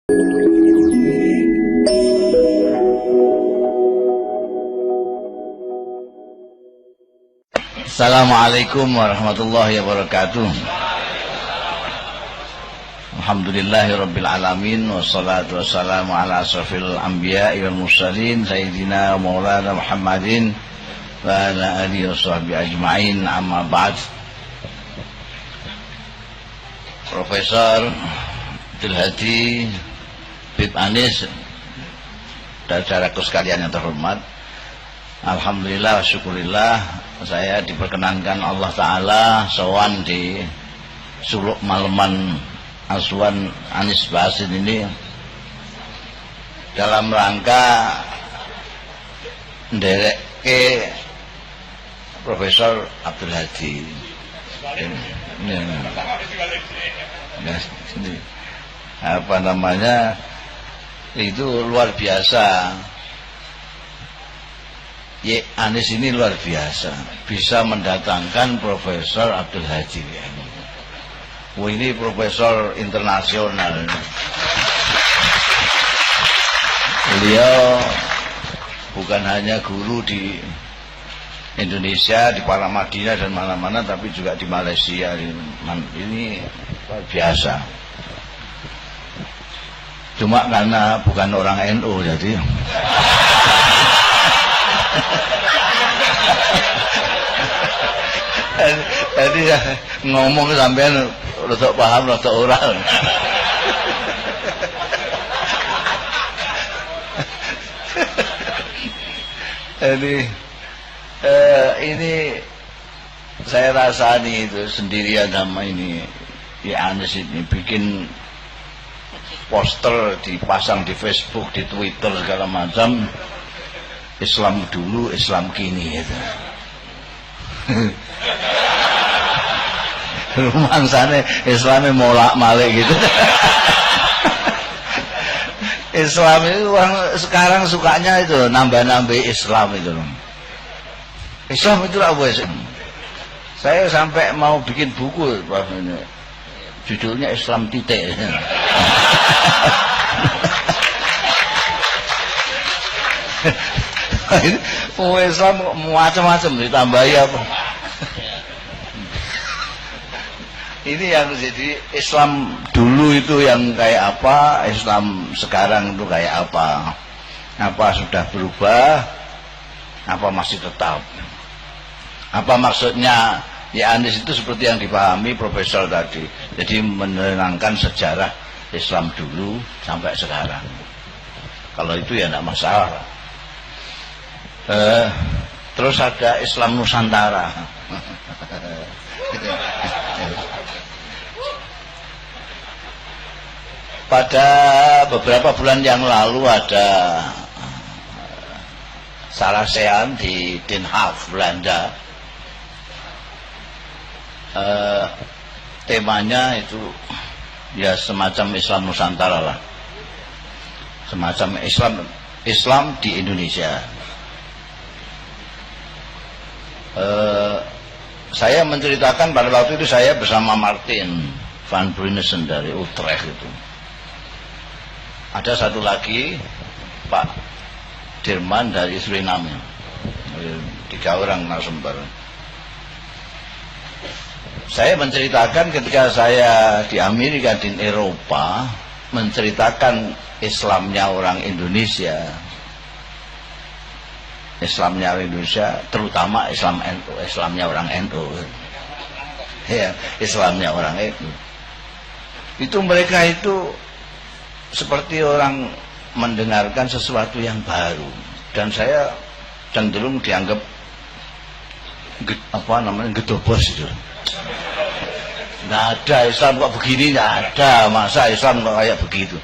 Assalamualaikum warahmatullahi wabarakatuh. Alhamdulillahirabbil alamin wassalatu wassalamu ala asrofil anbiya'i wal mursalin sayyidina maulana Muhammadin wa ala alihi washabbihi ajma'in, amma ba'd. Profesor Abdul Hadi Bib Anis dan saudaraku sekalian yang terhormat, alhamdulillah wa syukurillah, saya diperkenankan Allah Ta'ala sowan di Suluk Maleman Aswan Anis Basin ini dalam rangka ndereke Profesor Abdul Hadi. Apa namanya, itu luar biasa. Anis ini luar biasa, bisa mendatangkan Profesor Abdul Hadi. Ini profesor internasional. Beliau bukan hanya guru di Indonesia, di Paramadina dan mana-mana, tapi juga di Malaysia. Ini luar biasa. Cuma karena bukan orang NU jadi jadi ya, ngomong sampean rada paham rada ora. Jadi ini saya rasani itu sendirian sama ini Anis ini bikin poster dipasang di Facebook, di Twitter segala macam. Islam dulu, Islam kini itu. Rumangsane Islamnya molak-malik gitu. Islam itu orang sekarang sukanya itu nambah-nambah Islam itu. Islam itu apa sih? Saya sampai mau bikin buku, judulnya Islam titik. Islam macam-macam ditambahi apa? Ini yang jadi Islam dulu itu yang kayak apa, Islam sekarang itu kayak apa? Apa sudah berubah? Apa masih tetap? Apa maksudnya Anis itu seperti yang dipahami Profesor tadi. Jadi menerangkan sejarah Islam dulu sampai sekarang. Kalau itu ya tidak masalah. Terus ada Islam Nusantara. Pada beberapa bulan yang lalu ada Sarasean di Den Haag, Belanda. Temanya itu ya semacam Islam Nusantara lah, semacam Islam di Indonesia. Saya menceritakan pada waktu itu saya bersama Martin van Brunissen dari Utrecht itu. Ada satu lagi Pak Dirman dari Suriname. 3 orang narasumber. Saya menceritakan ketika saya di Amerika, di Eropa, menceritakan Islamnya orang Indonesia. Islamnya orang Indonesia, terutama Islam NU, Islamnya orang NU. Ya, Islamnya orang NU. Itu mereka itu seperti orang mendengarkan sesuatu yang baru, dan saya cenderung dianggap gedobos itu. Nggak ada Islam kok begini, nggak ada, masa Islam kok kayak begitu.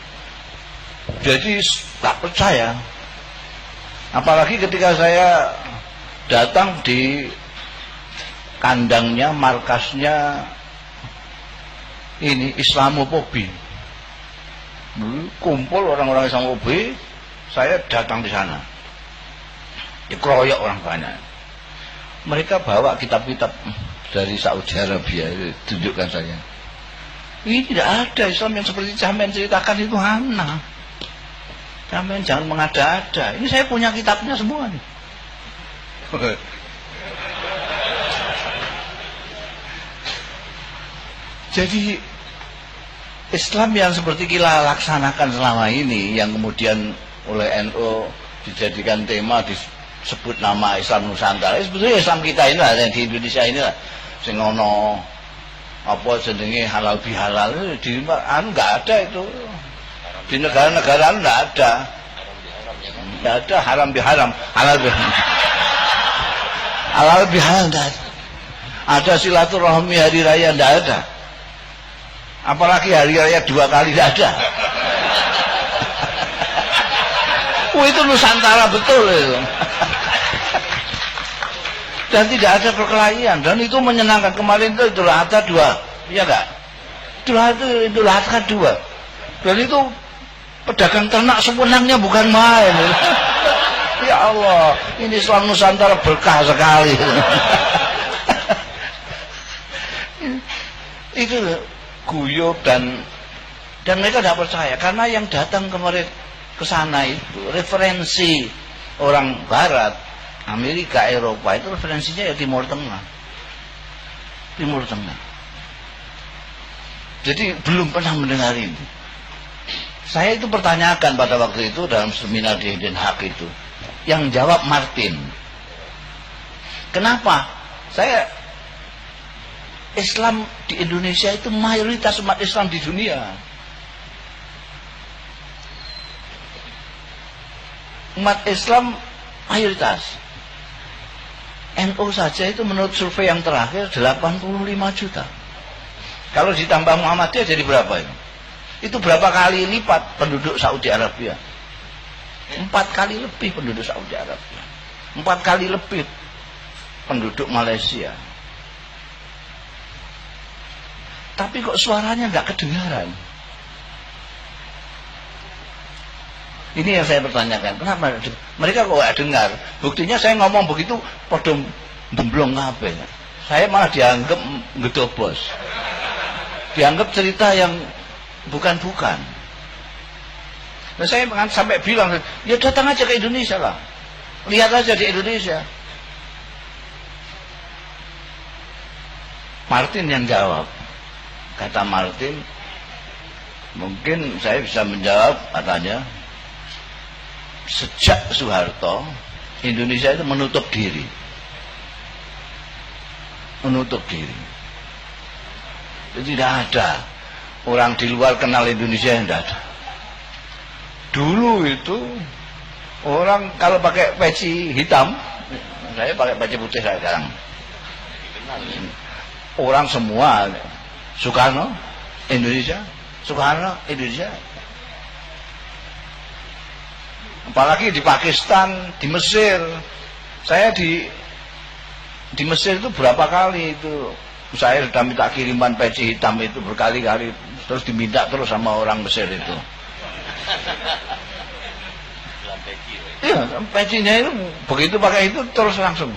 Jadi tak percaya. Apalagi ketika saya datang di kandangnya, markasnya ini Islamofobi. Kumpul orang-orang Islamofobi, saya datang di sana. Dikeroyok orang banyak. Mereka bawa kitab-kitab dari Saudi Arabia, tunjukkan saya. Ini tidak ada Islam yang seperti sampean ceritakan itu hana. Sampean jangan mengada-ada. Ini saya punya kitabnya semua nih. Jadi Islam yang seperti kita laksanakan selama ini, yang kemudian oleh NU dijadikan tema, disebut nama Islam Nusantara, sebetulnya Islam kita ini lah, yang di Indonesia ini lah, sing ono apa jenenge halal bihalal, di enggak ada itu, di negara-negara enggak ada, haram biharam, halal bihalal, halal bihalal enggak ada. Ada silaturahmi hari raya enggak ada. Apalagi hari raya 2 kali tidak ada. Itu Nusantara betul itu. Dan tidak ada perkelahian, dan itu menyenangkan. Kemarin itu Idul Adha 2, iya enggak? Idul Adha 2. Dan itu pedagang ternak sewenangnya bukan main. Ya Allah, ini Islam Nusantara berkah sekali. Itu guyub, dan mereka tidak percaya karena yang datang kemarin ke sana itu referensi orang Barat, Amerika, Eropa, itu referensinya ya Timur Tengah. Jadi belum pernah mendengar ini. Saya itu pertanyakan pada waktu itu dalam seminar di Den Haag itu, yang jawab Martin. Kenapa? Islam di Indonesia itu mayoritas umat Islam di dunia. Umat Islam mayoritas. NU saja itu menurut survei yang terakhir 85 juta. Kalau ditambah Muhammadiyah jadi berapa itu? Itu berapa kali lipat penduduk Saudi Arabia? 4 kali lebih penduduk Saudi Arabia. 4 kali lebih penduduk Malaysia. Tapi kok suaranya nggak kedengaran? Ini yang saya pertanyakan. Kenapa mereka kok nggak dengar? Buktinya saya ngomong begitu, podo demblong kabeh. Saya malah dianggap ngedobos, dianggap cerita yang bukan-bukan. Dan saya sampai bilang, ya datang aja ke Indonesia lah, lihat aja di Indonesia. Martin yang jawab. Kata Martin, mungkin saya bisa menjawab, katanya, sejak Soeharto Indonesia itu menutup diri. Jadi tidak ada orang di luar kenal Indonesia yang tidak ada. Dulu itu orang kalau pakai peci hitam, saya pakai peci putih sekarang, orang semua Soekarno Indonesia. Apalagi di Pakistan, di Mesir. Saya di Mesir itu berapa kali itu saya sudah minta kiriman peci hitam itu berkali-kali, terus diminta terus sama orang Mesir itu. Iya, pecinya itu begitu pakai itu terus langsung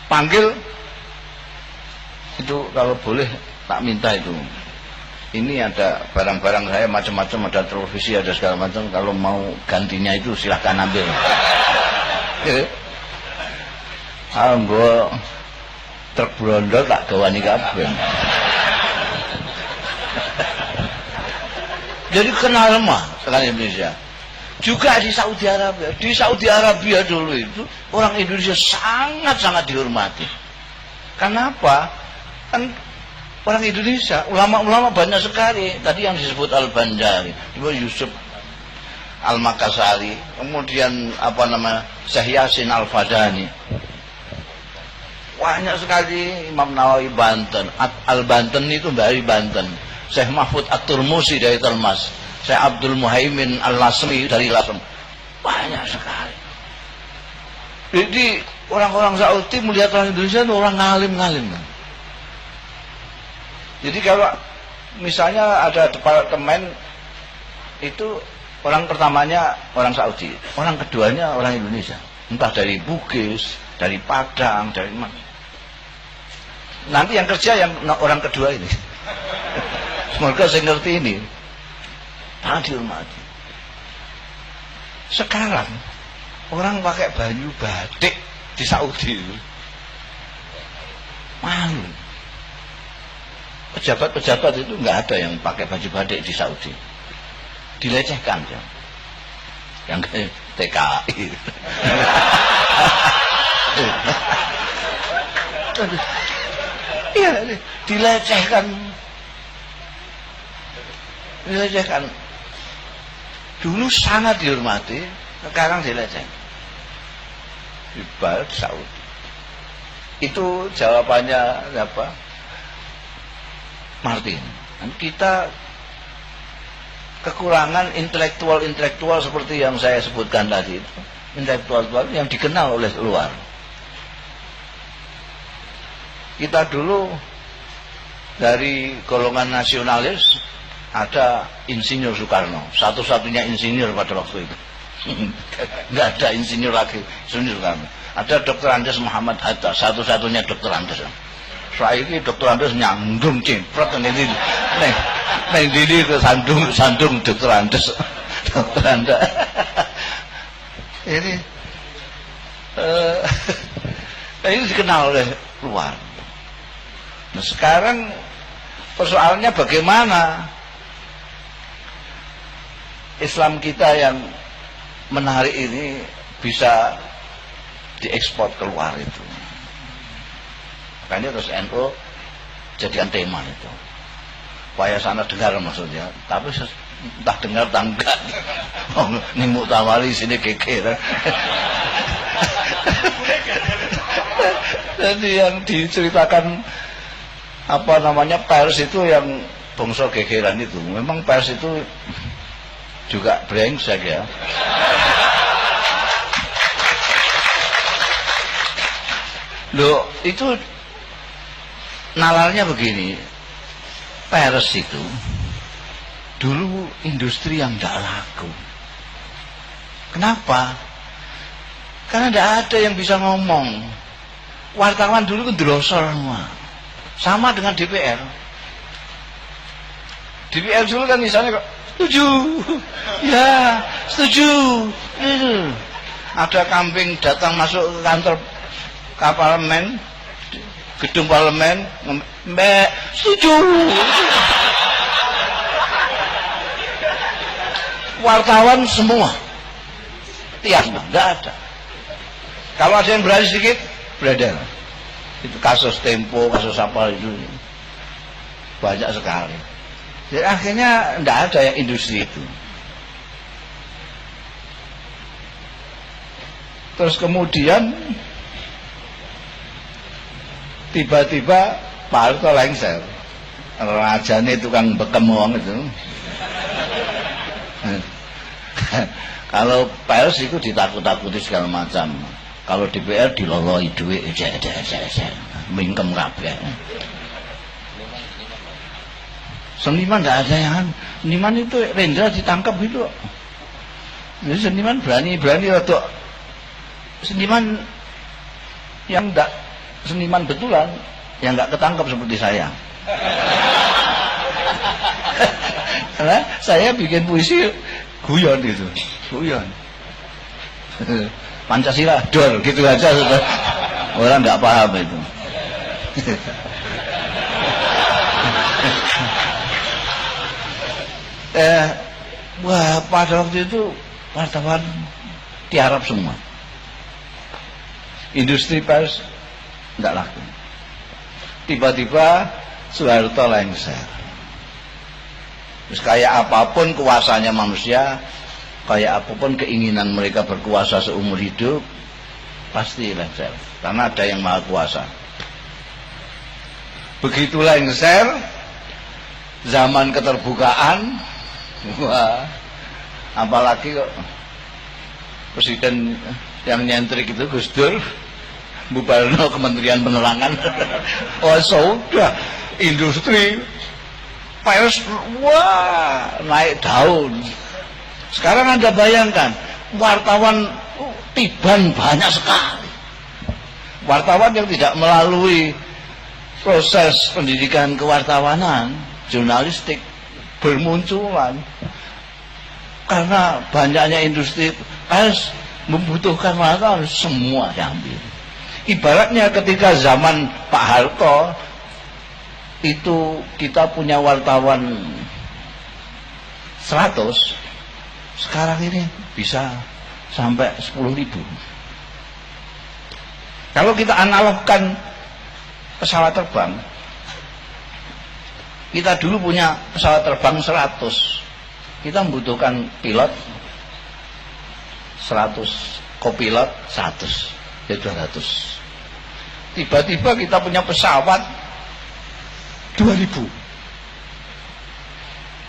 panggil itu, kalau boleh tak minta itu. Ini ada barang-barang saya macam-macam, ada televisi, ada segala macam. Kalau mau gantinya itu silahkan ambil. Gue truk brondol tak gawani kabeh. Jadi kenal mah sekali Indonesia. Juga di Saudi Arabia. Di Saudi Arabia dulu itu orang Indonesia sangat-sangat dihormati. Kenapa? Kan orang Indonesia, ulama-ulama banyak sekali. Tadi yang disebut Al-Bandari, Yusuf Al-Makassari, kemudian Syekh Yasin Al-Fadani. Banyak sekali. Imam Nawawi Banten, Al-Banten itu dari Banten. Syekh Mahfud At-Turmusi dari Termas, Syekh Abdul Muhaimin Al-Lasmi dari Lasem. Banyak sekali. Jadi orang-orang Saudi melihat orang Indonesia itu orang ngalim-ngalim. Jadi kalau misalnya ada departemen itu, orang pertamanya orang Saudi, orang keduanya orang Indonesia, entah dari Bugis, dari Padang, dari mana. Nanti yang kerja yang orang kedua ini. Semoga saya ngerti ini. Sangat dihormati. Sekarang orang pakai baju batik di Saudi itu malu. Pejabat-pejabat itu nggak ada yang pakai baju batik di Saudi. Dilecehkan ya. Yang kayak TKI. Iya, dilecehkan. Dulu sangat dihormati, sekarang dilecehkan. Di balik Saudi. Itu jawabannya apa? Martin. Dan kita kekurangan intelektual seperti yang saya sebutkan tadi itu. Intelektual yang dikenal oleh luar. Kita dulu dari golongan nasionalis ada Insinyur Soekarno, satu-satunya insinyur pada waktu itu. Nggak ada insinyur lagi, Insinyur Soekarno. Ada Dr. Andes Muhammad Hatta, satu-satunya Dr. Andes. Saya ini Dr. Andes nyandung cimpret ini ke sandung Dr. Andes. Dr. Andes. Ini ini dikenal oleh luar. Nah, sekarang persoalannya bagaimana Islam kita yang menarik ini bisa diekspor keluar itu. Makanya terus NU jadikan tema itu. Supaya sana dengar maksudnya. Tapi entah dengar entah enggak. Ini Muktawali sini geger. Jadi yang diceritakan apa namanya pers itu yang bangsa gegeran itu. Memang pers itu juga brengsek ya. Loh, itu nalarnya begini. Pers itu dulu industri yang tidak laku. Kenapa? Karena tidak ada yang bisa ngomong. Wartawan dulu itu drosor semua. Sama dengan DPR. DPR dulu kan misalnya kok setuju, ya setuju. Ada kambing datang masuk ke kantor parlemen, gedung parlemen, mbak setuju. Wartawan semua, tiap nggak ada. Kalau ada yang berani sedikit, beredar. Itu kasus Tempo, kasus apa itu banyak sekali. Jadi akhirnya tidak ada yang industri itu. Terus kemudian tiba-tiba Pak Harto lengser. Rajane tukang bekem wong itu. Kalau pers itu ditakut-takuti segala macam. Kalau DPR diloloi duit, mingkem kabeh. Seniman tidak ada yang seniman itu Rendra ditangkap gitu. Jadi seniman berani untuk seniman yang tidak seniman betulan yang nggak ketangkap seperti saya. Karena saya bikin puisi guyon gitu, guyon. Pancasila dor gitu aja sudah. Orang nggak paham itu. Wah, pada waktu itu wartawan tiarap semua. Industri pers nggak laku. Tiba-tiba Soeharto lengser. Terus kayak apapun kuasanya manusia, kayak apapun keinginan mereka berkuasa seumur hidup, pasti lengser. Karena ada yang maha kuasa. Begitu lengser, zaman keterbukaan, wah, apalagi kok presiden yang nyentrik itu Gus Dur, bubarno Kementerian Penerangan. Oh sudah, industri pers wah naik daun. Sekarang Anda bayangkan wartawan tiban banyak sekali. Wartawan yang tidak melalui proses pendidikan kewartawanan jurnalistik bermunculan karena banyaknya industri harus membutuhkan wartawan, semua diambil. Ibaratnya ketika zaman Pak Harto itu kita punya wartawan 100, sekarang ini bisa sampai 10.000. Kalau kita analogkan pesawat terbang, kita dulu punya pesawat terbang 100, kita membutuhkan pilot 100, kopilot 100, jadi 200. Tiba-tiba kita punya pesawat 2000.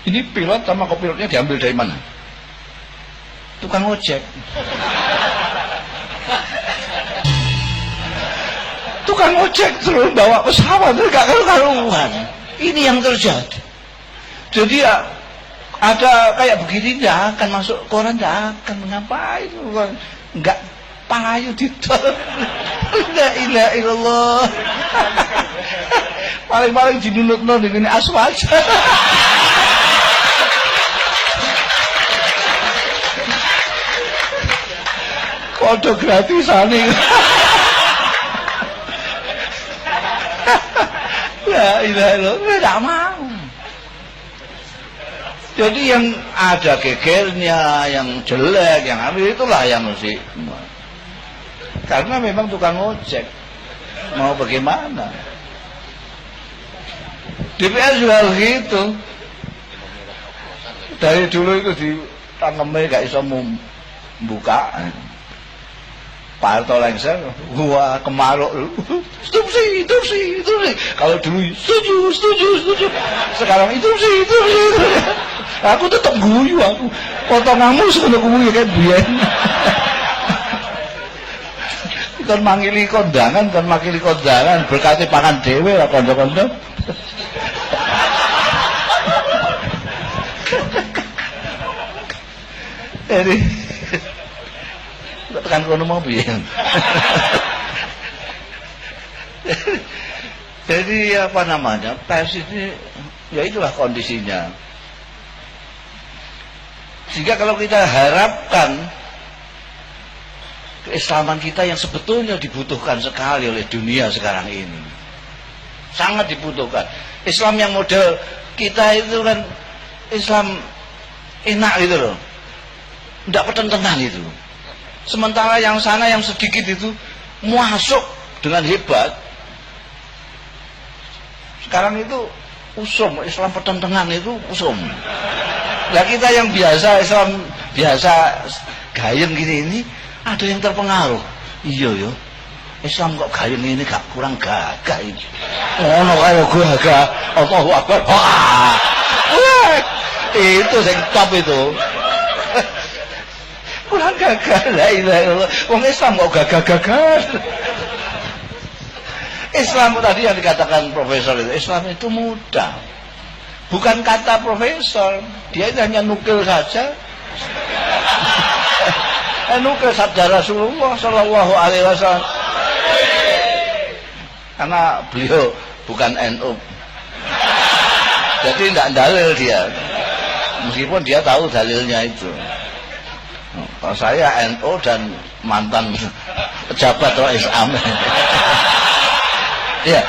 Ini pilot sama kopilotnya diambil dari mana? Tukang ojek. Tukang ojek terus bawa pesawat, gak karu-karuan. Ini yang terjadi. Jadi ya ada kayak begini, tidak akan masuk koran, tidak akan mengapain, enggak payu ditol. La ilaha illallah. Paling-paling dinunut-nunut dengan aswaja. Kode gratisan nih. La ilaha illallah, tidak mau. Jadi yang ada gegernya, yang jelek, yang ambil itulah yang mesti. Karena memang tukang ojek, mau bagaimana? DPR juga begitu. Dari dulu itu ditanamnya gak bisa membuka. Pak Harto lengser, gua kemaruk dulu. Itu sih. Kalau dulu setuju. Sekarang itu sih. Aku tetap guyu aku. Potonganmu sudah guyu kayak biyen. Kan mangili kondangan, berkati pangan dhewe lah kanca-kanca. Jadi tekan kono mau piye. Jadi apa namanya, pers ini ya itulah kondisinya. Sehingga kalau kita harapkan keislaman kita yang sebetulnya dibutuhkan sekali oleh dunia sekarang ini, sangat dibutuhkan. Islam yang model kita itu kan Islam enak gitu loh, tidak pertentangan itu. Sementara yang sana yang sedikit itu masuk dengan hebat. Sekarang itu usum, Islam pertentangan itu usum. Nah kita yang biasa Islam biasa gayeng gini ini ada yang terpengaruh. Iya yo, Islam kok gayeng ini gak kurang gagah ini. Ngono kaya gagah, Allahu Akbar. Wah, itu sing top itu. Kurang gagah, la ilaha illallah. Wong Islam kok gagah-gagah. Islam tadi yang dikatakan profesor itu, Islam itu mudah. Bukan kata profesor, dia itu hanya nukil saja. Nukil sabda Rasulullah Sallallahu Alaihi Wasallam. Karena beliau bukan NU, jadi tidak dalil dia. Meskipun dia tahu dalilnya itu. Kalau saya NU dan mantan pejabat Rais Amin. Ya,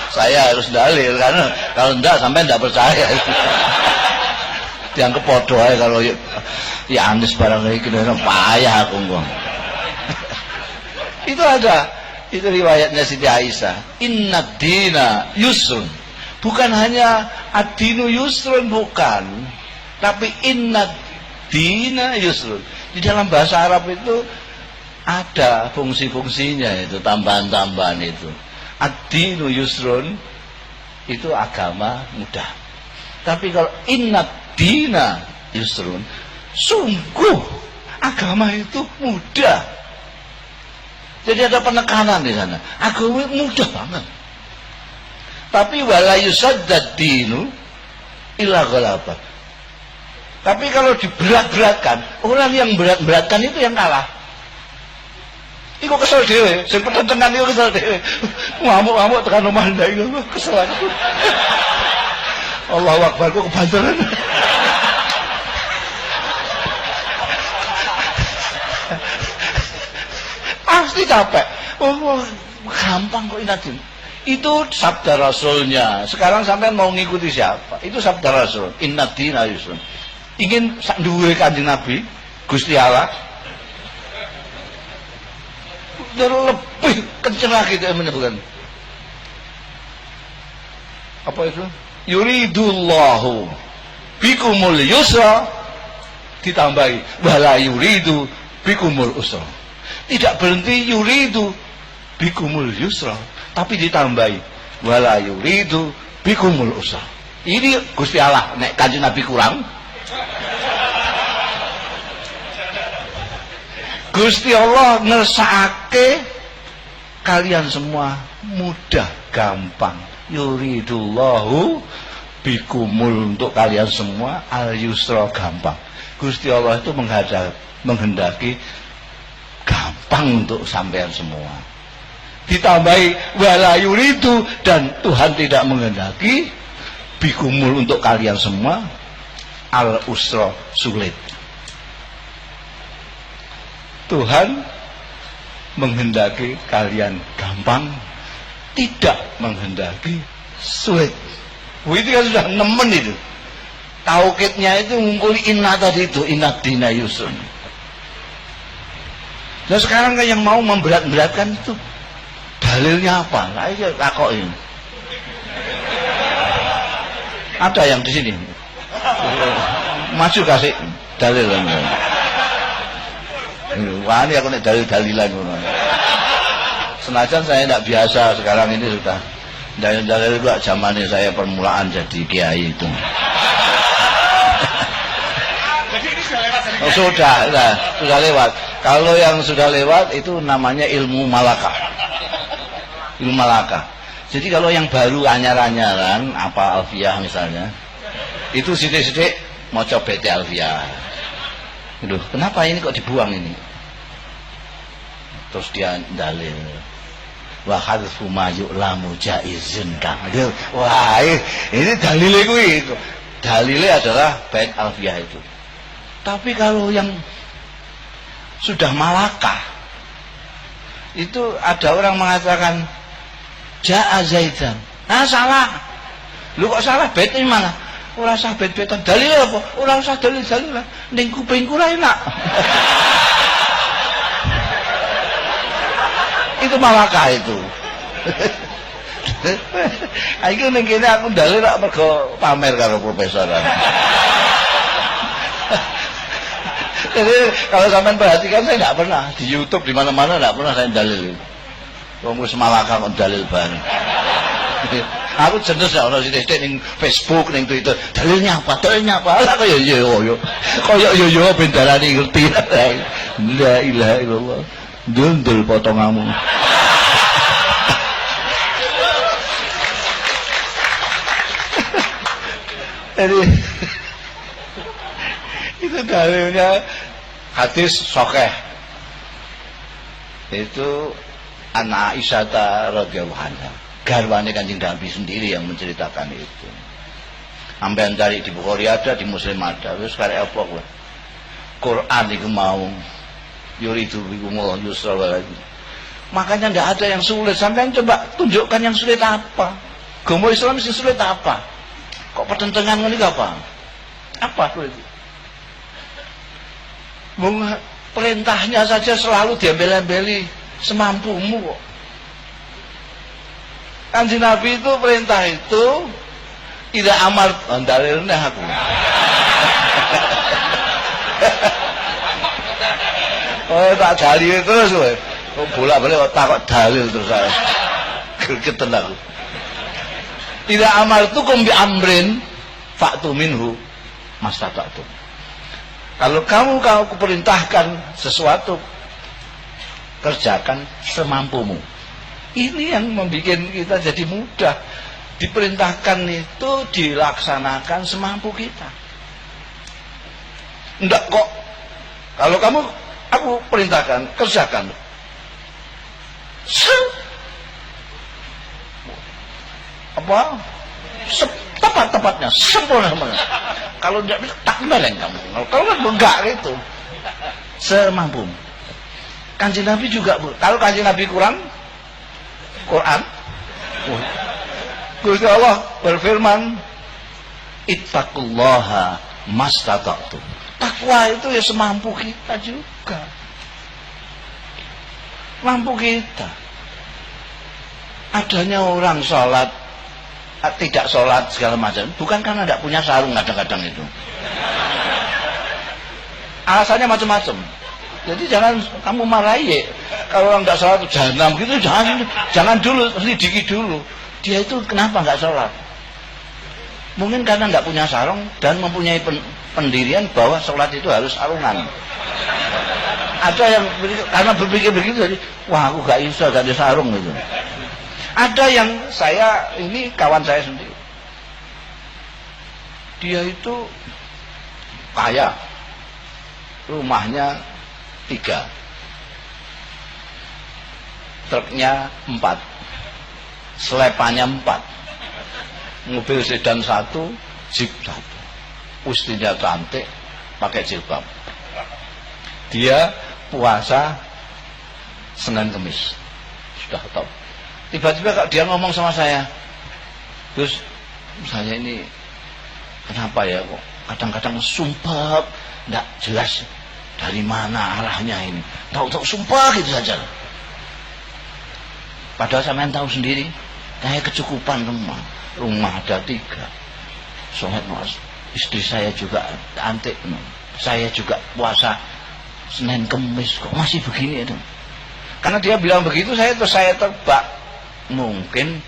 saya harus dalil karena kalau enggak sampai enggak percaya. Dianggap podo aja kalau ya Anies barang iki payah aku ngomong. Itu ada, itu riwayatnya Siti Aisyah. Inna dina yusrun. Bukan hanya ad-dinu yusrun, bukan. Tapi inna dina yusrun. Di dalam bahasa Arab itu ada fungsi-fungsinya, itu tambahan-tambahan itu. Ad-dinu yusrun itu agama mudah. Tapi kalau inna dina yusrun, sungguh agama itu mudah. Jadi ada penekanan di sana. Agama mudah banget. Tapi wala yusaddad dinu illa ghalaba. Tapi kalau diberat-beratkan, orang yang berat-beratkan itu yang kalah. Iku kesel dhewe, sing pertentangan iku kesel dhewe. Ngamuk-ngamuk tekan omah ndak iku kesel aku. Allahu Akbar kok kebanteran. Pasti capek. Oh, gampang kok inatin. Itu sabda Rasulnya. Sekarang sampai mau ngikuti siapa? Itu sabda Rasul. Inna dina yusrun. Ingin sak dhuwure Kanjeng Nabi, Gusti Allah. Lebih kenceng lagi dia menyebutkan. Apa itu? Yuridullahu bikumul yusra, ditambahi wala yuridu bikumul usra. Tidak berhenti yuridu bikumul yusra, tapi ditambahi wala yuridu bikumul usra. Ini Gusti Allah nek Kanjeng Nabi kurang. Gusti Allah ngersakake kalian semua mudah, gampang. Yuridullahu bikumul, untuk kalian semua al yusra, gampang. Gusti Allah itu menghendaki gampang untuk sampean semua. Ditambahi wala yuridu, dan Tuhan tidak menghendaki bikumul, untuk kalian semua al usra, sulit. Tuhan menghendaki kalian gampang, tidak menghendaki sulit. Itu kan sudah nemen itu. Taukidnya itu ngungkuli inna tadi itu, inna dina yusrun. Nah sekarang kan yang mau memberat-beratkan itu dalilnya apa? Nah ini takokin. Ada yang di sini. Maju kasih dalil. Wah ini aku nek dalil-dalilan. Senajan saya tidak biasa, sekarang ini sudah dalil-dalil itu zamannya saya permulaan jadi kiai itu. Jadi ini sudah lewat. Oh, sudah lewat. Kalau yang sudah lewat itu namanya ilmu malakah. Ilmu malakah. Jadi kalau yang baru anyar-anyaran, apa alfiah misalnya, itu sidik-sidik mau coba bete alfiah. Aduh, kenapa ini kok dibuang ini? Terus dia dalil. Wa hadfu ma yu'lamu jaizun kang. Wah, ini dalile kuwi. Dalile adalah bait alfiah itu. Tapi kalau yang sudah malakah, itu ada orang mengatakan ja'a zaidan. Nah, salah. Lu kok salah? Baitnya mana? Ora usah bet-betan. Dalil apa? Ora usah dalil-dalil lah. Ning kupingku ra enak. Itu malakah itu. Aku ning kene aku dalil rak mergo pamer karo profesor. Jadi kalau sampean perhatikan saya tidak pernah di YouTube di mana-mana, tidak pernah saya dalil. Wong wis malakah kok dalil bareng. Aku jenis ya orang sithik ning Facebook, ning Twitter, dalilnya apa? Dalilnya apa? Lah kaya yo. Kaya yo ben darani ngerti. La ilaha illallah. Ndul potonganmu. Jadi itu dalilnya hadis sahih. Itu An Aisyah radhiyallahu anha. Garwane Kanjeng Nabi sendiri yang menceritakan itu. Ampean cari di Bukhari ada, di Muslim ada. Wis karek apa kuwi? Quran iku mau yuridu bikumul yusra wal yusra. Makanya enggak ada yang sulit. Sampean coba tunjukkan yang sulit apa? Agama Islam sing sulit apa? Kok pertentangan ngene iki apa? Apa sulit? Perintahnya saja selalu diambil-ambeli semampumu kok. Kanjeng Nabi itu perintah itu tidak amar dalilnya aku. Oh tak dalil terus kowe. Oh bolak-balik kok takok dalil terus saya. Gregetan aku. Tidak amartukum bi amrin fa'tu minhu mastata'tum. Kalau kamu perintahkan sesuatu, kerjakan semampumu. Ini yang membuat kita jadi mudah. Diperintahkan itu dilaksanakan semampu kita. Enggak kok. Kalau aku perintahkan, kerjakan. Apa? Sepet. tepat tepatnya, sempurna sempurna. Kalau tidak bisa tak meleng kamu. Kalau kan enggak gitu, semampu. Kanjeng Nabi juga, kalau kanjeng Nabi Quran, Gusti Allah berfirman, ittaqullaha mastata'tum. Takwa itu ya semampu kita juga. Mampu kita. Adanya orang sholat, tidak sholat segala macam, bukan karena tidak punya sarung kadang-kadang itu. Alasannya macam-macam. Jadi jangan kamu marahi kalau orang tidak sholat jahanam gitu, jangan dulu, selidiki dulu. Dia itu kenapa nggak sholat? Mungkin karena nggak punya sarung dan mempunyai pendirian bahwa sholat itu harus sarungan. Ada yang karena berpikir begitu, jadi wah aku gak bisa gak ada sarung gitu. Ada yang ini kawan saya sendiri, dia itu kaya, rumahnya 3, truknya 4, selepannya 4, mobil sedan 1, jeep 1, istrinya cantik, pakai jilbab. Dia puasa Senin Kemis, sudah tahu. Tiba-tiba dia ngomong sama saya, terus saya ini kenapa ya kok kadang-kadang sumpah, tidak jelas dari mana arahnya ini, tahu-tahu sumpah gitu saja. Padahal sampean tahu sendiri, saya kecukupan rumah ada 3, sholat mas, istri saya juga antik, saya juga puasa Senin Kemis, kok masih begini itu? Karena dia bilang begitu, saya tebak mungkin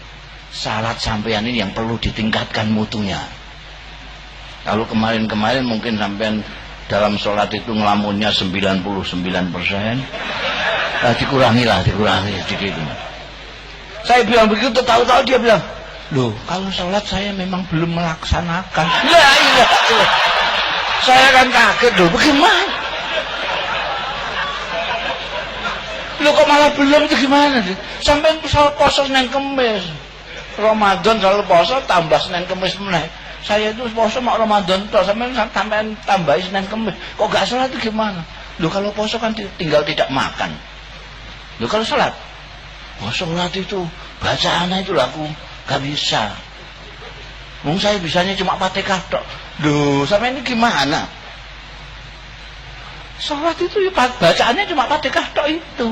salat sampean ini yang perlu ditingkatkan mutunya. Kalau kemarin-kemarin mungkin sampean dalam sholat itu ngelamunnya 99%, dikurangi sedikit. Saya bilang begitu, tahu-tahu dia bilang, loh kalau sholat saya memang belum melaksanakan. Iya. Saya kan kaget, loh bagaimana? Lu kok malah belum, itu gimana sih? Sampai soal poso Senin Kemis, Ramadan selalu poso tambah Senin Kemis meneh. Saya itu poso mau Ramadan toh, sampai tambah Senin Kemis. Kok gak sholat itu gimana? Lu kalau poso kan tinggal tidak makan. Lu kalau sholat, sholat itu bacaannya itu aku gak bisa. Mungkin saya bisanya cuma Fatihah tok. Duh, sampai ini gimana? Sholat itu bacaannya cuma Fatihah tok itu.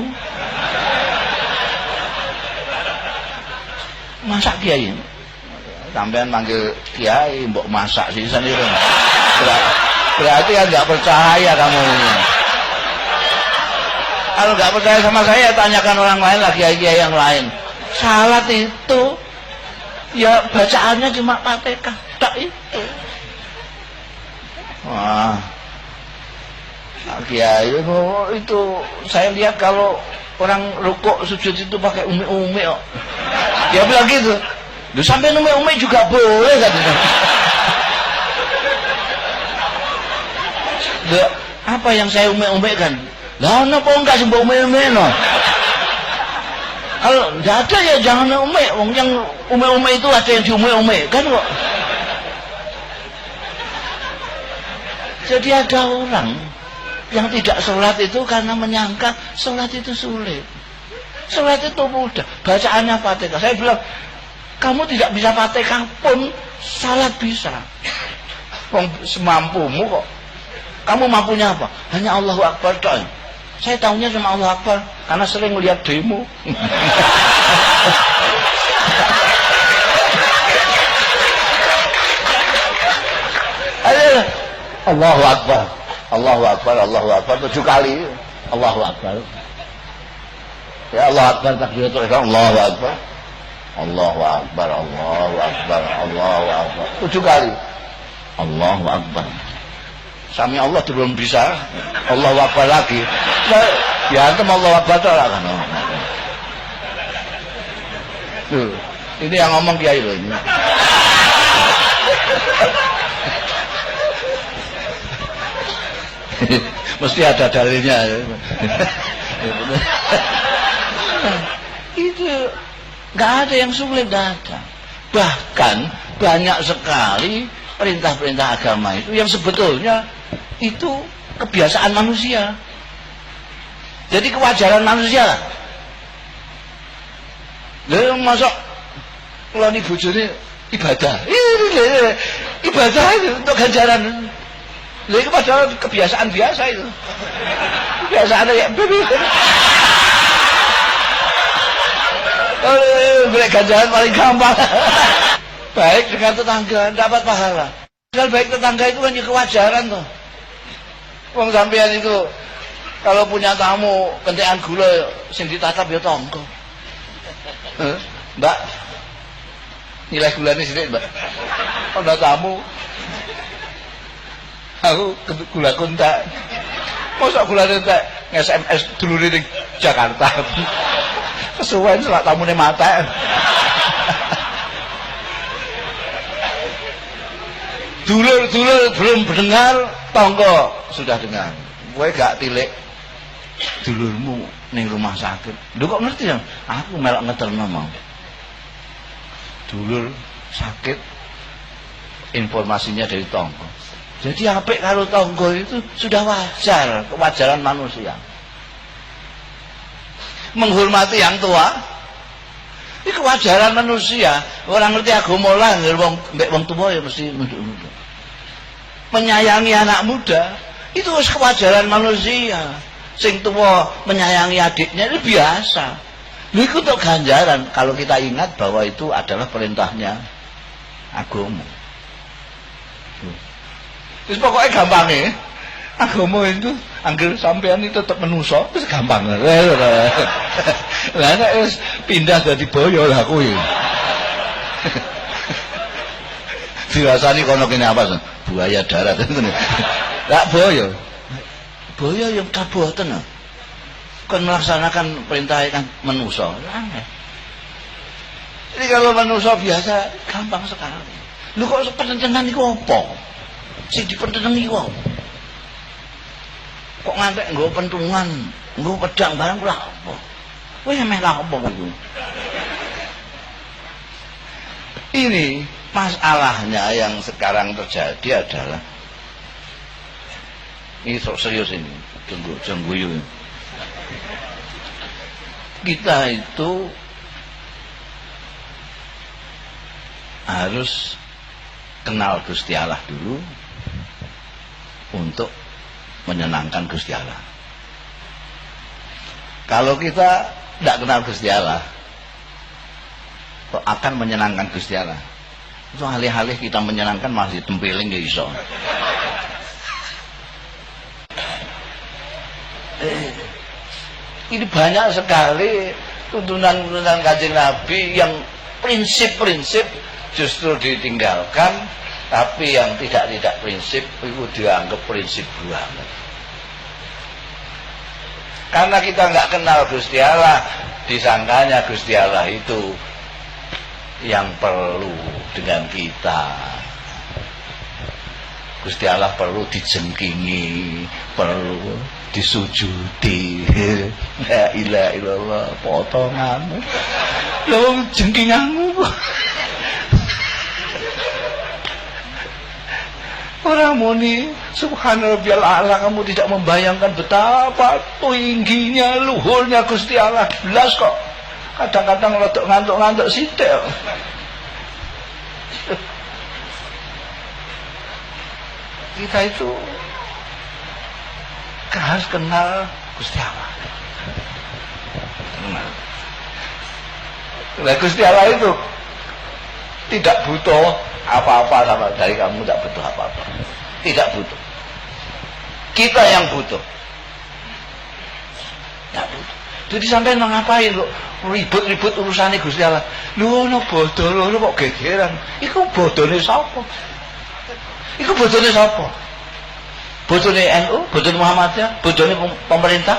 Masak kiai, sampean manggil kiai mbok masak sih sendiri. Berarti kan nggak percaya kamu ini. Kalau nggak percaya sama saya, tanyakan orang lain lah, kiai-kiai yang lain. Salat itu ya bacaannya cuma Fatihah tok itu. Wah, kiai itu saya lihat kalau orang rukuk sujud itu pakai umi-umi kok. Dia bilang gitu. Lu sampai umi-umi juga boleh katanya. Apa yang saya umi-umi kan? Lah napa enggak sih umi-umi no? Kalau enggak ada ya jangan umi. Wong yang umi-umi itu ada yang diumi-umi kan kok. Jadi ada orang yang tidak sholat itu karena menyangka sholat itu sulit. Sholat itu mudah, bacaannya Fatihah. Saya bilang, kamu tidak bisa Fatihah pun salat bisa. Semampumu kok. Kamu mampunya apa? Hanya Allahu Akbar doang. Saya tahunya cuma Allahu Akbar karena sering melihat demo. Ayo, Allahu Akbar, Allahu Akbar, Allahu Akbar 7 kali. Allahu Akbar. Ya Allah Akbar, takbiratul ihram, Allahu Akbar, Allahu Akbar, Allahu Akbar, Allahu Akbar 7 kali. Allahu Akbar. Sami Allah belum bisa, Allahu Akbar lagi. Ya antum Allahu Akbar lah kan. Tuh, ini yang ngomong kiai loh ini. Mesti ada dalilnya. Itu nggak ada yang sulit, nggak ada. Bahkan banyak sekali sekali perintah-perintah agama itu yang sebetulnya itu kebiasaan manusia. Jadi kewajaran manusia lah. Lha masuk kula ni bojone ibadah. Ibadah itu untuk ganjaran. Lha itu padahal kebiasaan biasa itu. Kebiasaan ya boleh ganjaran paling gampang. Baik dengan tetangga dapat pahala. Padahal baik tetangga itu hanya kewajaran toh. Wong sampean itu kalau punya tamu kentekan gula sing ditatap ya tangga. Mbak, nilai gulanya sithik, Mbak. Ana tamu. Aku gula kuntak. Mosok gulane entek nge-SMS dulure ning Jakarta. Kesuwen selak tamune matek. Dulur belum mendengar, tangga sudah dengar. Kowe gak tilik dulurmu ning rumah sakit. Lho kok ngerti ya? Aku melok ngeterno mau. Dulur sakit, informasinya dari tangga. Jadi apik karo tangga itu sudah wajar, kewajaran manusia. Menghormati yang tua, ini kewajaran manusia. Orang ngerti agama lah, mbek wong tua ya mesti nunduk-nunduk. Menyayangi anak muda, itu kewajaran manusia. Sing tua menyayangi adiknya itu biasa. Itu untuk ganjaran kalau kita ingat bahwa itu adalah perintahnya agama. Terus pokoknya gampang ya. Agama itu angger sampean itu tetap menuso, terus gampang. Lah nek wis pindah dadi boyo lah kuwi. Dirasani kono kene apa? Buaya darat ngene. Lah boyo. Boyo yang kaboten. Kan melaksanakan perintah kan menuso. Jadi kalau menuso biasa gampang sekali. Lu kok penentengan iku apa? Sing dipentenengi wong. Kok ngantek nggo pentungan, nggo pedang barang kula apa? Kowe meh lah apa kuwi? Ini masalahnya yang sekarang terjadi adalah ini serius ini, jengguyu. Kita itu harus kenal Gusti Allah dulu untuk menyenangkan Gusti Allah. Kalau kita tidak kenal Gusti Allah, akan menyenangkan Gusti Allah. Itu alih-alih kita menyenangkan masih tempiling ya iso. Ini banyak sekali tuntunan-tuntunan Kanjeng Nabi yang prinsip-prinsip justru ditinggalkan, tapi yang tidak prinsip itu dianggap prinsip banget. Karena kita nggak kenal Gusti Allah, disangkanya Gusti Allah itu yang perlu dengan kita. Gusti Allah perlu dijengkingi, perlu disujudi. La ilaha illallah, potonganmu. Lho jengkinganmu. Orang muni subhanarabbiyal a'la, kamu tidak membayangkan betapa tingginya, luhurnya Gusti Allah. Belas kok. Kadang-kadang rodok ngantuk-ngantuk sithik. Kita itu harus kenal Gusti Allah. Nah, Gusti Allah itu tidak butuh apa-apa sama dari kamu, tidak butuh apa-apa. Tidak butuh. Kita yang butuh. Tidak butuh. Jadi sampai ngapain lo ribut-ribut urusannya Gusti Allah. Lu no bodoh lu kok gegeran. Iku bodohnya siapa? Iku bodohnya siapa? Bodohnya NU, bodohnya Muhammadiyah, bodohnya pemerintah.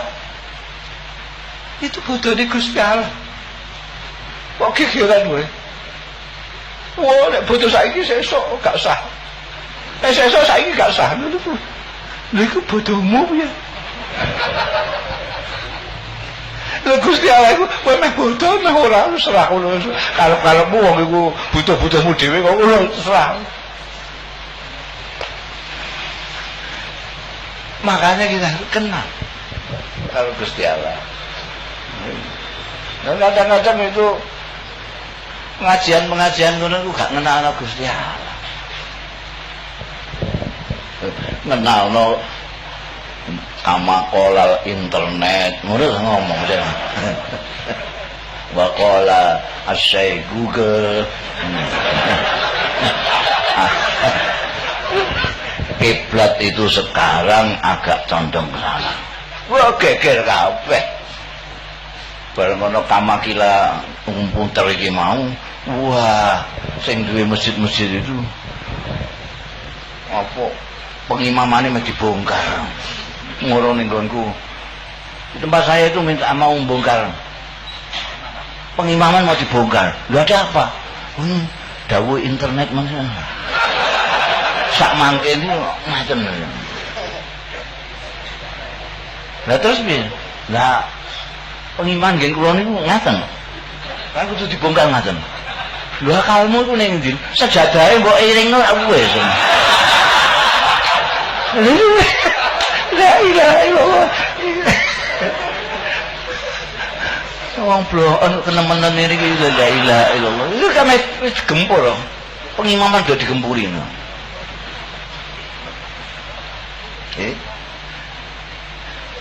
Itu bodohnya Gusti Allah. Kok gegeran gue? Wah, nek bodoh saiki sesuk gak sah. Nek sesuk saiki gak sah. Lha iku bodohmu ya. Lha Gusti Allah iku kowe meh bodoh nah ora serah ngono. Kalau-kalemu wong iku butuh-butuhmu dhewe kok ora serah. Makanya kita kenal kalau Gusti Allah. Dan kadang-kadang itu pengajian ngono ku gak ngenalno Gusti Allah. Ngenalno kamakolal internet, ngono ngomong deh. Wakola asyai Google. Kiblat itu sekarang agak condong ke sana. Wah geger kabeh. Bareng ono kamakila punter iki mau. Wah, sing duwe masjid-masjid itu apa pengimamane mesti dibongkar. Ngono ning nggonku. Di tempat saya itu mau membongkar. Pengimaman mau dibongkar. Lu ada apa? Dawuh internet maksudnya. Sak mangke ini macam lah terus piye? Lah pengiman nggih kula niku ngaten. Kan kudu dibongkar ngaten. Lho akalmu iku ning ndi? Sajadahe mbok iringno aku wis. La ilaha illallah. Wong blon kenemenan niki la ilaha illallah. Itu kan wis gempur. Pengimaman do digempuri.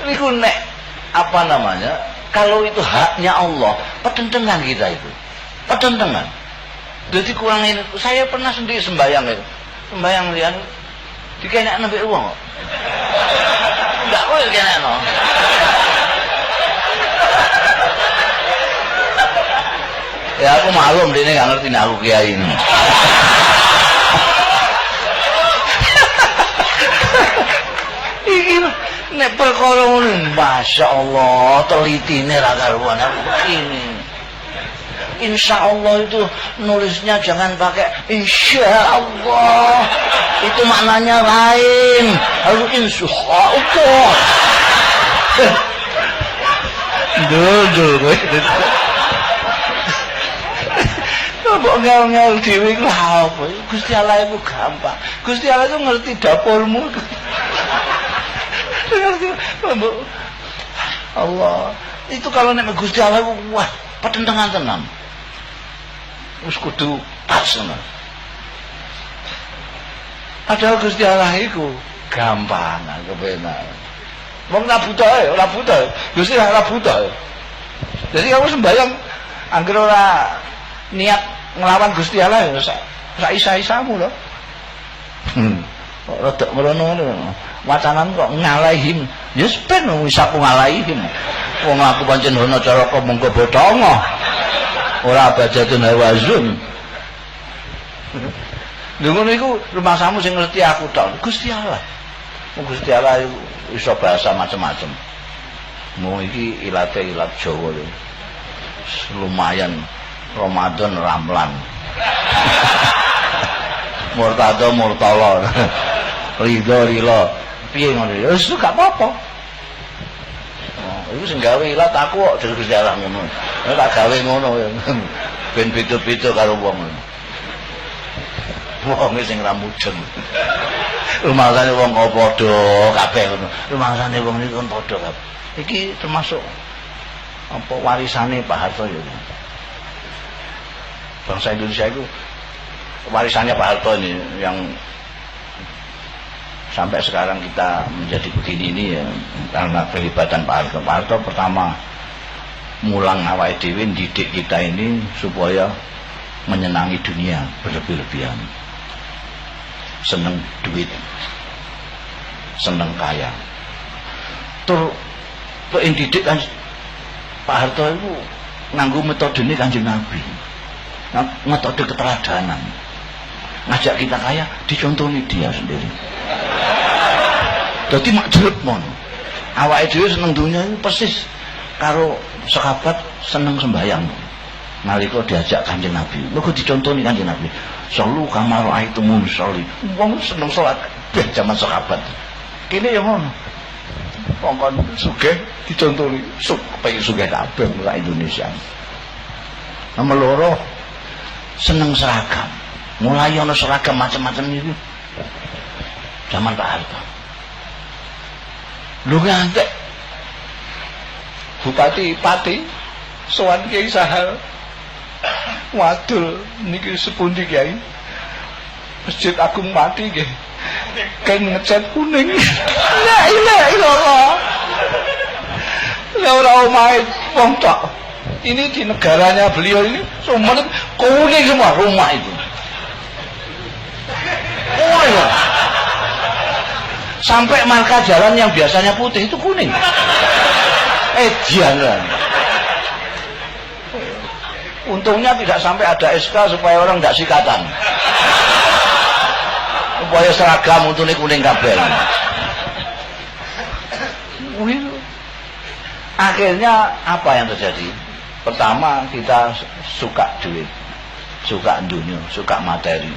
Niku nek apa namanya? Kalau itu haknya Allah, pertentangan kita itu. Pertentangan. Jadi kurang ini. Saya pernah sendiri sembahyang itu. Sembahyang lian dikenak nambah uang kok. Enggak kok dikenak no. Ya aku maklum dia nggak ngerti nih aku kiai ini. Iki nek perkara ngono, Masya Allah, telitine ra karuan aku begini. Insya Allah itu nulisnya jangan pakai insya Allah, itu maknanya lain, harus insya Allah. Dul. Mbok ngel-ngel dhewe iku apa? Gusti Allah itu gampang. Gusti Allah itu ngerti dapurmu. Allah itu kalau nek Gusti Allah wah pertentangan tenan wis kudu pas ngono. Padahal Gusti Allah iku gampang kepenak. Wong ora buta. Gusti Allah ora buta. Jadi kamu sembahyang angger ora niat nglawan Gusti Allah ya sak isa-isamu lho. Kok rada ngono. Wacanan kok ngalahim ya ben wis aku ngalahim wong aku pancen ana cara kok mengko botongo ora bajatun hawazun lho ngono iku rumah samu sing ngerti aku tok Gusti Allah Gusti Allah iso bahasa macam-macam mau iki ilat Jawa lho lumayan Ramadan ramlan murtala ridho piye ngono ya wis gak apa-apa. Oh, iku sing gawe ilat aku kok dari Gusti Allah ngono. Ya tak gawe ngono ben beda-beda karo wong. Wong sing ra mudeng. Rumasane wong kok padha kabeh ngono. Rumasane wong niku kon padha kabeh. Iki termasuk apa warisane Pak Harto ya. Bangsa Indonesia itu warisannya Pak Harto ini yang sampai sekarang kita menjadi begini ini ya karena kehebatan Pak Harto. Pak Harto pertama mulang awake dhewe didik kita ini supaya menyenangi dunia berlebih-lebihan. Seneng duit, seneng kaya. Tur didik kan Pak Harto itu nganggo metode ini Kanjeng Nabi. Metode keteladanan. Ngajak kita kaya dicontoni dia sendiri. Jadi mak jerep mon. Awake dhewe seneng dunia itu persis karo sahabat seneng sembahyang. Nalika diajak Kanjeng Nabi, mergo dicontoni Kanjeng Nabi. Sallu kama ra'aitumuni sholli. Wong seneng salat kabeh zaman sahabat. Kene ya ngono. Wong kon sugih dicontoni, pengen sugih kabeh ora Indonesia. Nomor loro seneng seragam. Mulai ana seragam macam-macam itu zaman Pak Harto. Lho ngantek. Bupati Pati sowan Kiai Sahal. Wadul niki sepundi Kiai? Masjid Agung Pati nggih. Kan ngecat kuning. La ilaha illallah. Lah ora omahe wong tok. Ini di negaranya beliau ini semua kuning semua rumah itu. Oh ya. Sampai marka jalan yang biasanya putih itu kuning. Jangan. Untungnya tidak sampai ada SK supaya orang tidak sikatan. Supaya seragam untungnya kuning kabel. Akhirnya apa yang terjadi? Pertama kita suka duit, suka dunia, suka materi.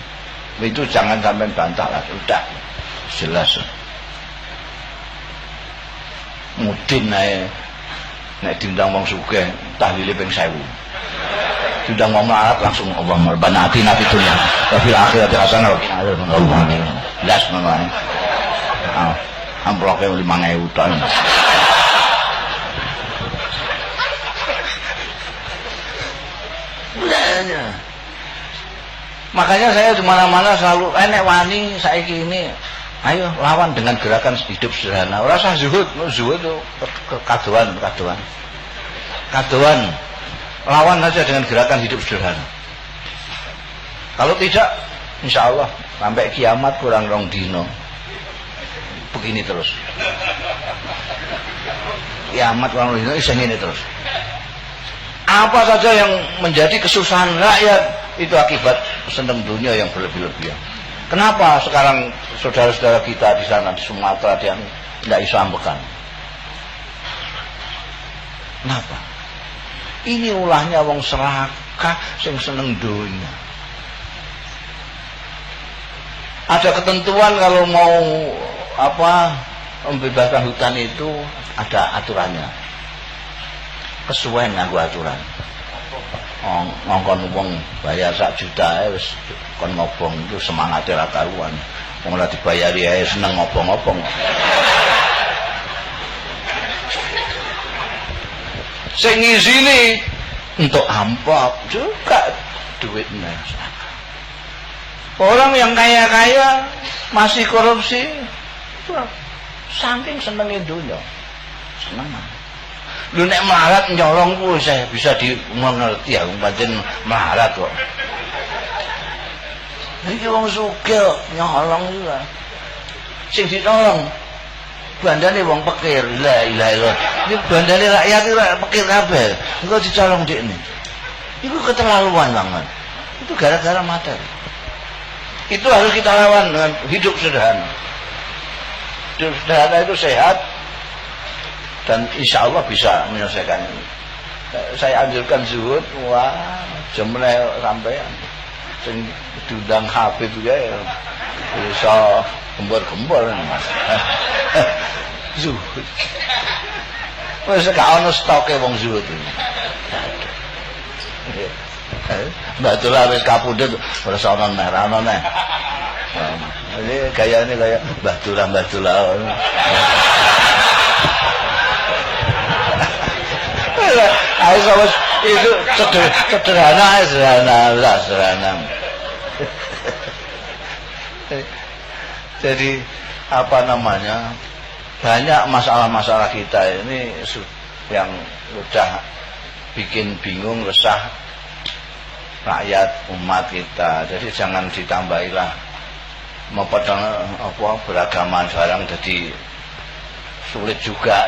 Itu jangan sampai bantah lah. Sudah jelas. Mudin naik diundang wong sugih tahlile ping 1000. Diundang wong melarat langsung Allahumma rabbana atina fid dunya wa fil akhirati hasanah wa qina adzabannar. Las ngono ae. Amplopnya 5.000 ton. Makanya saya di mana-mana selalu enek wani saiki ini. Ayo lawan dengan gerakan hidup sederhana. Ora usah zuhud itu kadoan. Lawan saja dengan gerakan hidup sederhana. Kalau tidak, insya Allah sampai kiamat kurang rong dino. Begini terus. Kiamat kurang rong dino iseng ini terus. Apa saja yang menjadi kesusahan rakyat itu akibat seneng dunia yang berlebih-lebihan. Kenapa sekarang saudara-saudara kita di sana di Sumatera yang tidak bisa ambekan? Kenapa? Ini ulahnya wong serakah sing seneng dunia. Ada ketentuan kalau mau membebaskan hutan itu ada aturannya. Kesuwen nganggo aturan. Ngongkon wong bayar 1 juta wis kon ngobong itu semangate ra karuan. Wong ora dibayari ae seneng ngobong-ngobong. Sing ngizini untuk amplop juga duitnya. Orang yang kaya-kaya masih korupsi saking senengin dunia. Seneng. Lu nek melarat nyolong ku saya bisa dimengerti ya pancen melarat kok. Iki wong sugih nyolong juga. Sing ditolong bandane wong pikir, la ilaha illallah. Iki bandane rakyat iki pikir kabeh. Engko dicolong dekne. Iku keterlaluan banget. Itu gara-gara materi. Itu harus kita lawan dengan hidup sederhana. Hidup sederhana itu sehat dan insya Allah bisa menyelesaikan ini. Saya anjurkan zuhud, wah jemle sampean sing diundang Habib juga ya bisa gembor-gembor zuhud. Wis gak ono stoke wong zuhud. Betul lah wis kapundhut ora ono neh, ora ono neh. Ini gayane kaya Mbah Dula. Ayo sama itu sederhana. Jadi apa namanya, banyak masalah-masalah kita ini yang sudah bikin bingung, resah rakyat umat kita. Jadi jangan ditambahilah beragaman barang jadi sulit juga.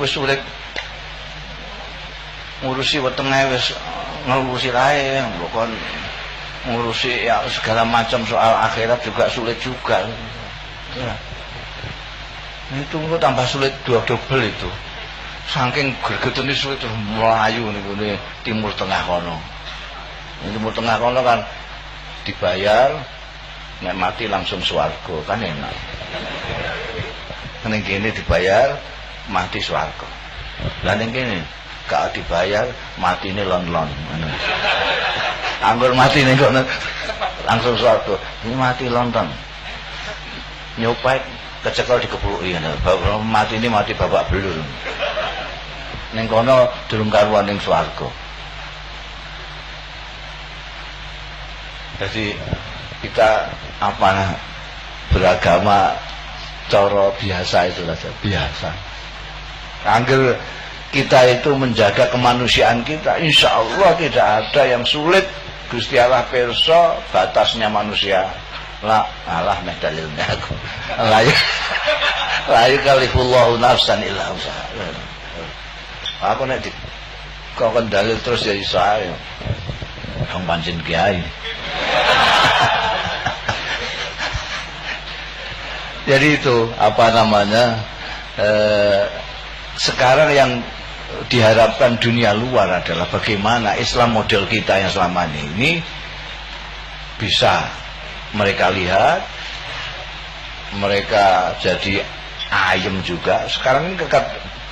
Wis sulit ngurusi wetenge wis ngurusi lae, bukan ngurusi ya segala macam soal akhirat juga sulit juga. Ya. Itu tambah sulit double itu. Saking gregetene sulit melayu niku Timur Tengah kono. Timur Tengah kono kan dibayar nek mati langsung swarga, kan enak. Ning kene dibayar mati swarga. Lah ning kene gak dibayar mati ini lon-lon. Anggur mati nih kono langsung swarga. Ini mati lonton. Nyopet kecekel dikepluki ngono. Mati ini mati babak belur. Ning kono durung karuan ning swarga. Jadi kita beragama cara biasa itu saja, biasa. Angger kita itu menjaga kemanusiaan kita, insya Allah tidak ada yang sulit. Gusti Allah pirsa batasnya manusia. La alah meh dalilnya aku. La yukallifullahu nafsan illa usaha. Aku nek kok dalil terus ya iso ae. Wong pancen kiai. Jadi itu sekarang yang diharapkan dunia luar adalah bagaimana Islam model kita yang selama ini bisa mereka lihat, mereka jadi ayem juga. Sekarang ini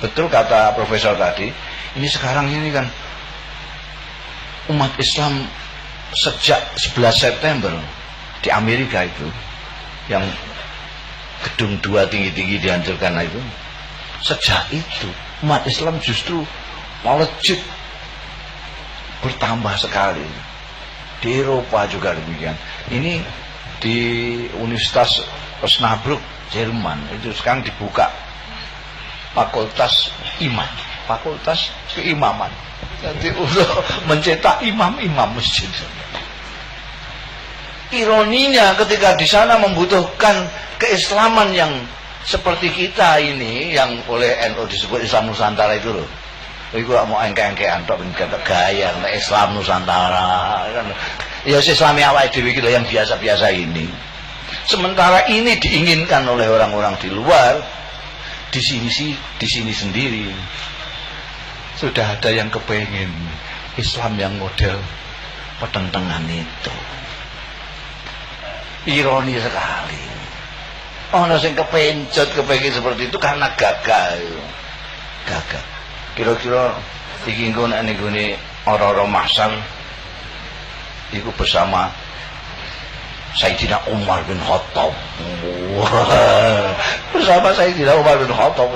betul kata profesor tadi, ini sekarang ini kan umat Islam sejak 11 September di Amerika itu yang gedung 2 tinggi-tinggi dihancurkan itu, sejak itu umat Islam justru melejit bertambah sekali. Di Eropa juga demikian. Ini di Universitas Osnabrück Jerman itu sekarang dibuka fakultas iman, fakultas keimaman. Nanti untuk mencetak imam-imam masjid. Ironinya ketika di sana membutuhkan keislaman yang seperti kita ini, yang oleh NU disebut Islam Nusantara itu loh. Iku mau engke-engkean tok kata gaya Islam Nusantara kan. Ya Islami awake dhewe iki yang biasa-biasa ini. Sementara ini diinginkan oleh orang-orang di luar, di sini sendiri sudah ada yang kepengen Islam yang model pertentangan itu. Ironi sekali. Ono sing kepengin seperti itu karena gagal. Gagal. Kira-kira iki engko nek nggone ora-ora masal iku bersama Sayyidina Umar bin Khattab. Bersama Sayyidina Umar bin Khattab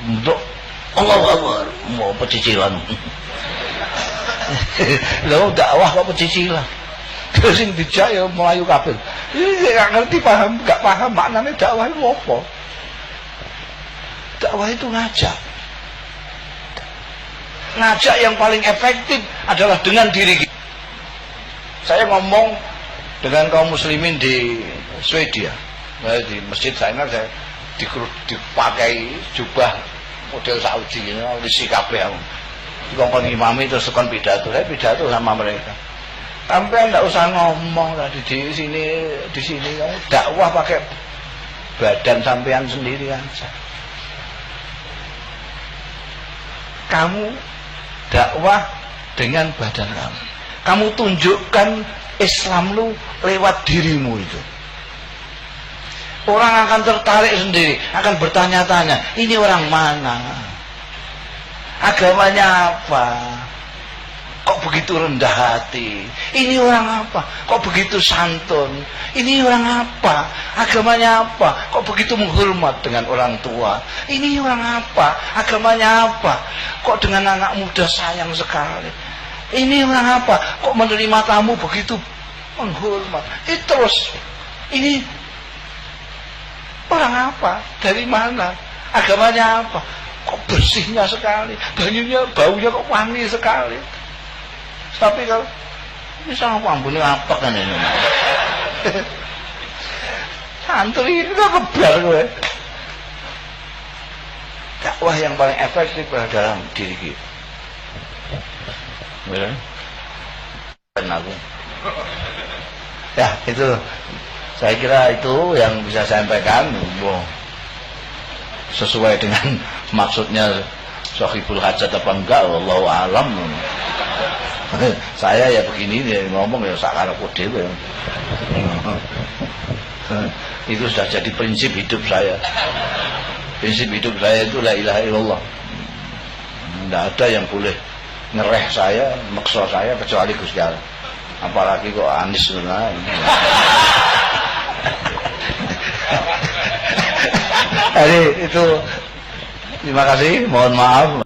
untuk Allahu Akbar, mau pecicilan. Lho dakwah kok pecicilan. Terus sing dijak ya Melayu kabeh. Iki gak ngerti gak paham maknane dakwah itu apa. Dakwah itu ngajak. Ngajak yang paling efektif adalah dengan diri kita. Saya ngomong dengan kaum muslimin di Swedia. Di masjid saya dipakai jubah model Saudi ini, isi kabeh aku. Dikongkon imami terus tekan pidato. Saya pidato sama mereka. Sampai enggak usah ngomong tadi di sini dakwah pakai badan sampean sendiri aja. Kamu dakwah dengan badan kamu. Kamu tunjukkan Islam lu lewat dirimu itu. Orang akan tertarik sendiri, akan bertanya-tanya, ini orang mana? Agamanya apa? Kok begitu rendah hati? Ini orang apa? Kok begitu santun? Ini orang apa? Agamanya apa? Kok begitu menghormat dengan orang tua? Ini orang apa? Agamanya apa? Kok dengan anak muda sayang sekali? Ini orang apa? Kok menerima tamu begitu menghormat? Terus ini orang apa? Dari mana? Agamanya apa? Kok bersihnya sekali? Baunya kok wangi sekali? Tapi kalau ini sama ambune apa kan ini? Santri itu kebal gue. Dakwah yang paling efektif adalah dalam diri kita. Benar? Dan aku. Ya itu, saya kira itu yang bisa saya sampaikan. Sesuai dengan maksudnya Sohibul Hajat apa enggak, wallahu a'lam. Saya ya begini ya, ngomong ya sakarepku dhewe. Itu sudah jadi prinsip hidup saya. Prinsip hidup saya itu la ilaha illallah. Tidak ada yang boleh ngereh saya, maksa saya kecuali Gusti Allah. Apalagi kok Anis ngono. Jadi itu terima kasih, mohon maaf.